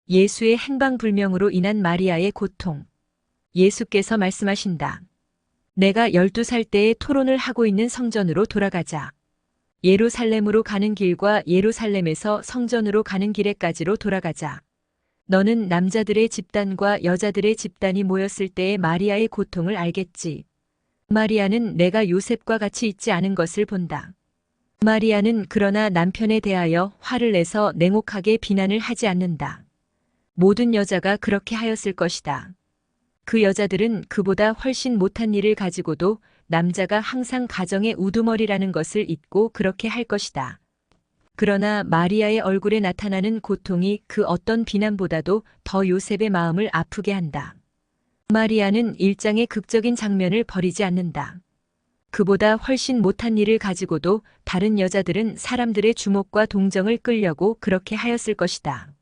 예수의 행방불명으로 인한 마리아의 고통. 예수께서 말씀하신다. 내가 12살 때에 토론을 하고 있는 성전으로 돌아가자. 예루살렘으로 가는 길과 예루살렘에서 성전으로 가는 길에까지로 돌아가자. 너는 남자들의 집단과 여자들의 집단이 모였을 때의 마리아의 고통을 알겠지. 마리아는 내가 요셉과 같이 있지 않은 것을 본다. 마리아는 그러나 남편에 대하여 화를 내서 냉혹하게 비난을 하지 않는다. 모든 여자가 그렇게 하였을 것이다. 그 여자들은 그보다 훨씬 못한 일을 가지고도 남자가 항상 가정의 우두머리라는 것을 잊고 그렇게 할 것이다. 그러나 마리아의 얼굴에 나타나는 고통이 그 어떤 비난보다도 더 요셉의 마음을 아프게 한다. 마리아는 일장의 극적인 장면을 버리지 않는다. 그보다 훨씬 못한 일을 가지고도 다른 여자들은 사람들의 주목과 동정을 끌려고 그렇게 하였을 것이다.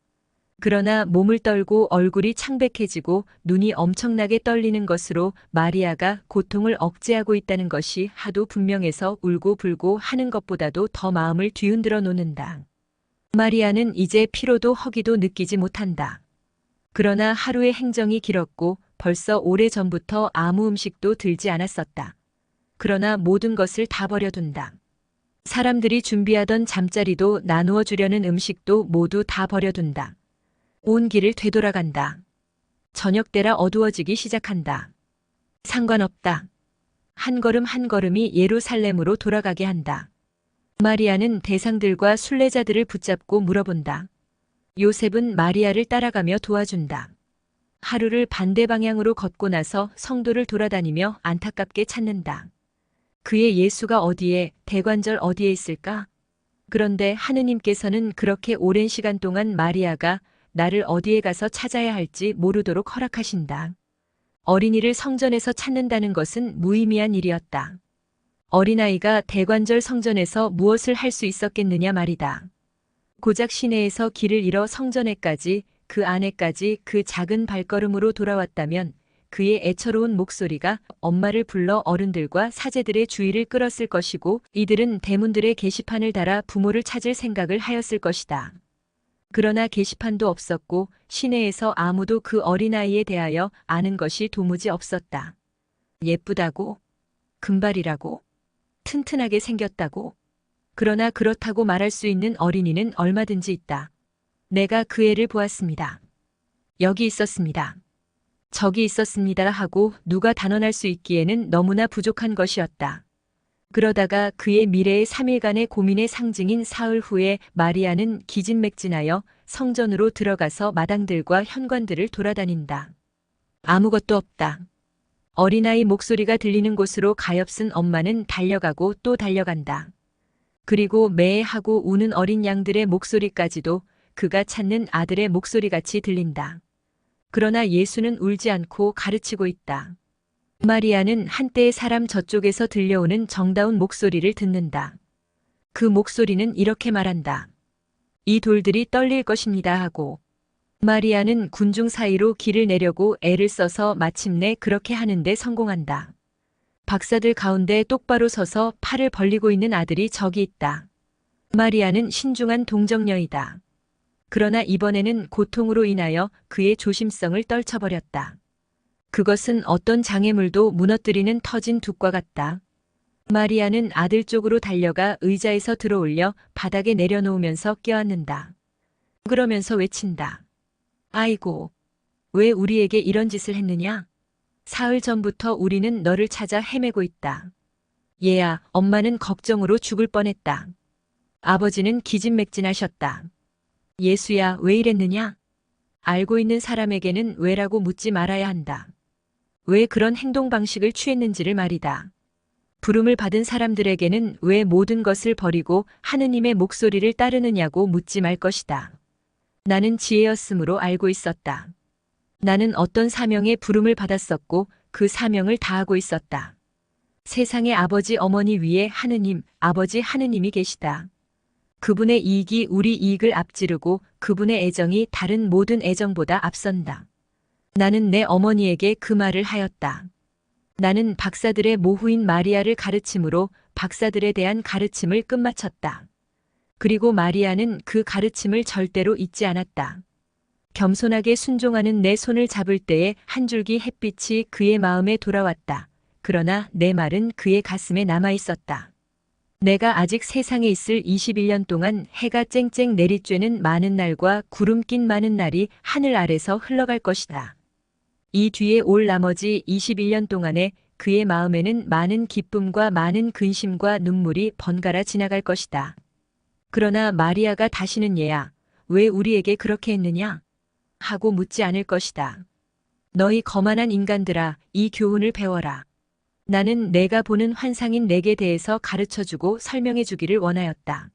그러나 몸을 떨고 얼굴이 창백해지고 눈이 엄청나게 떨리는 것으로 마리아가 고통을 억제하고 있다는 것이 하도 분명해서 울고 불고 하는 것보다도 더 마음을 뒤흔들어 놓는다. 마리아는 이제 피로도 허기도 느끼지 못한다. 그러나 하루의 행정이 길었고 벌써 오래전부터 아무 음식도 들지 않았었다. 그러나 모든 것을 다 버려둔다. 사람들이 준비하던 잠자리도 나누어 주려는 음식도 모두 다 버려둔다. 온 길을 되돌아간다. 저녁 때라 어두워지기 시작한다. 상관없다. 한 걸음 한 걸음이 예루살렘으로 돌아가게 한다. 마리아는 대상들과 순례자들을 붙잡고 물어본다. 요셉은 마리아를 따라가며 도와준다. 하루를 반대 방향으로 걷고 나서 성도를 돌아다니며 안타깝게 찾는다. 그의 예수가 어디에, 대관절 어디에 있을까? 그런데 하느님께서는 그렇게 오랜 시간 동안 마리아가 나를 어디에 가서 찾아야 할지 모르도록 허락하신다. 어린이를 성전에서 찾는다는 것은 무의미한 일이었다. 어린아이가 대관절 성전에서 무엇을 할 수 있었겠느냐 말이다. 고작 시내에서 길을 잃어 성전에까지, 그 안에까지 그 작은 발걸음으로 돌아왔다면 그의 애처로운 목소리가 엄마를 불러 어른들과 사제들의 주의를 끌었을 것이고 이들은 대문들의 게시판을 달아 부모를 찾을 생각을 하였을 것이다. 그러나 게시판도 없었고 시내에서 아무도 그 어린아이에 대하여 아는 것이 도무지 없었다. 예쁘다고? 금발이라고? 튼튼하게 생겼다고? 그러나 그렇다고 말할 수 있는 어린이는 얼마든지 있다. 내가 그 애를 보았습니다. 여기 있었습니다. 저기 있었습니다 하고 누가 단언할 수 있기에는 너무나 부족한 것이었다. 그러다가 그의 미래의 3일간의 고민의 상징인 사흘 후에 마리아는 기진맥진하여 성전으로 들어가서 마당들과 현관들을 돌아다닌다. 아무것도 없다. 어린아이 목소리가 들리는 곳으로 가엾은 엄마는 달려가고 또 달려간다. 그리고 매하고 우는 어린 양들의 목소리까지도 그가 찾는 아들의 목소리같이 들린다. 그러나 예수는 울지 않고 가르치고 있다. 마리아는 한때의 사람 저쪽에서 들려오는 정다운 목소리를 듣는다. 그 목소리는 이렇게 말한다. 이 돌들이 떨릴 것입니다 하고. 마리아는 군중 사이로 길을 내려고 애를 써서 마침내 그렇게 하는데 성공한다. 박사들 가운데 똑바로 서서 팔을 벌리고 있는 아들이 저기 있다. 마리아는 신중한 동정녀이다. 그러나 이번에는 고통으로 인하여 그의 조심성을 떨쳐버렸다. 그것은 어떤 장애물도 무너뜨리는 터진 둑과 같다. 마리아는 아들 쪽으로 달려가 의자에서 들어올려 바닥에 내려놓으면서 껴안는다. 그러면서 외친다. 아이고, 왜 우리에게 이런 짓을 했느냐? 사흘 전부터 우리는 너를 찾아 헤매고 있다. 얘야, 엄마는 걱정으로 죽을 뻔했다. 아버지는 기진맥진하셨다. 예수야, 왜 이랬느냐? 알고 있는 사람에게는 왜라고 묻지 말아야 한다. 왜 그런 행동 방식을 취했는지를 말이다. 부름을 받은 사람들에게는 왜 모든 것을 버리고 하느님의 목소리를 따르느냐고 묻지 말 것이다. 나는 지혜였으므로 알고 있었다. 나는 어떤 사명에 부름을 받았었고 그 사명을 다하고 있었다. 세상의 아버지 어머니 위에 하느님, 아버지 하느님이 계시다. 그분의 이익이 우리 이익을 앞지르고 그분의 애정이 다른 모든 애정보다 앞선다. 나는 내 어머니에게 그 말을 하였다. 나는 박사들의 모후인 마리아를 가르침으로 박사들에 대한 가르침을 끝마쳤다. 그리고 마리아는 그 가르침을 절대로 잊지 않았다. 겸손하게 순종하는 내 손을 잡을 때에 한 줄기 햇빛이 그의 마음에 돌아왔다. 그러나 내 말은 그의 가슴에 남아 있었다. 내가 아직 세상에 있을 21년 동안 해가 쨍쨍 내리쬐는 많은 날과 구름 낀 많은 날이 하늘 아래서 흘러갈 것이다. 이 뒤에 올 나머지 21년 동안에 그의 마음에는 많은 기쁨과 많은 근심과 눈물이 번갈아 지나갈 것이다. 그러나 마리아가 다시는 얘야, 왜 우리에게 그렇게 했느냐? 하고 묻지 않을 것이다. 너희 거만한 인간들아, 이 교훈을 배워라. 나는 내가 보는 환상인 내게 대해서 가르쳐주고 설명해주기를 원하였다.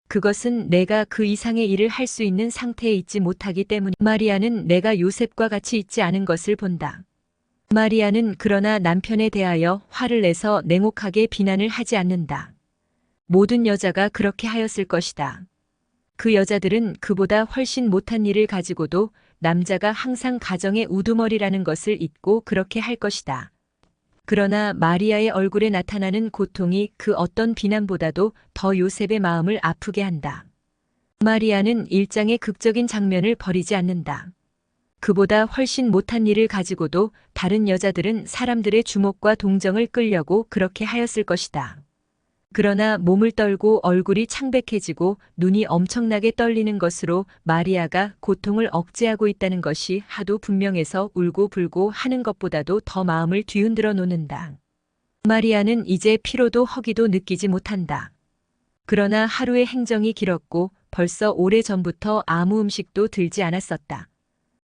그것은 내가 그 이상의 일을 할 수 있는 상태에 있지 못하기 때문. 마리아는 내가 요셉과 같이 있지 않은 것을 본다. 마리아는 그러나 남편에 대하여 화를 내서 냉혹하게 비난을 하지 않는다. 모든 여자가 그렇게 하였을 것이다. 그 여자들은 그보다 훨씬 못한 일을 가지고도 남자가 항상 가정의 우두머리라는 것을 잊고 그렇게 할 것이다. 그러나 마리아의 얼굴에 나타나는 고통이 그 어떤 비난보다도 더 요셉의 마음을 아프게 한다. 마리아는 일장의 극적인 장면을 버리지 않는다. 그보다 훨씬 못한 일을 가지고도 다른 여자들은 사람들의 주목과 동정을 끌려고 그렇게 하였을 것이다. 그러나 몸을 떨고 얼굴이 창백해지고 눈이 엄청나게 떨리는 것으로 마리아가 고통을 억제하고 있다는 것이 하도 분명해서 울고불고 하는 것보다도 더 마음을 뒤흔들어 놓는다. 마리아는 이제 피로도 허기도 느끼지 못한다. 그러나 하루의 행정이 길었고 벌써 오래전부터 아무 음식도 들지 않았었다.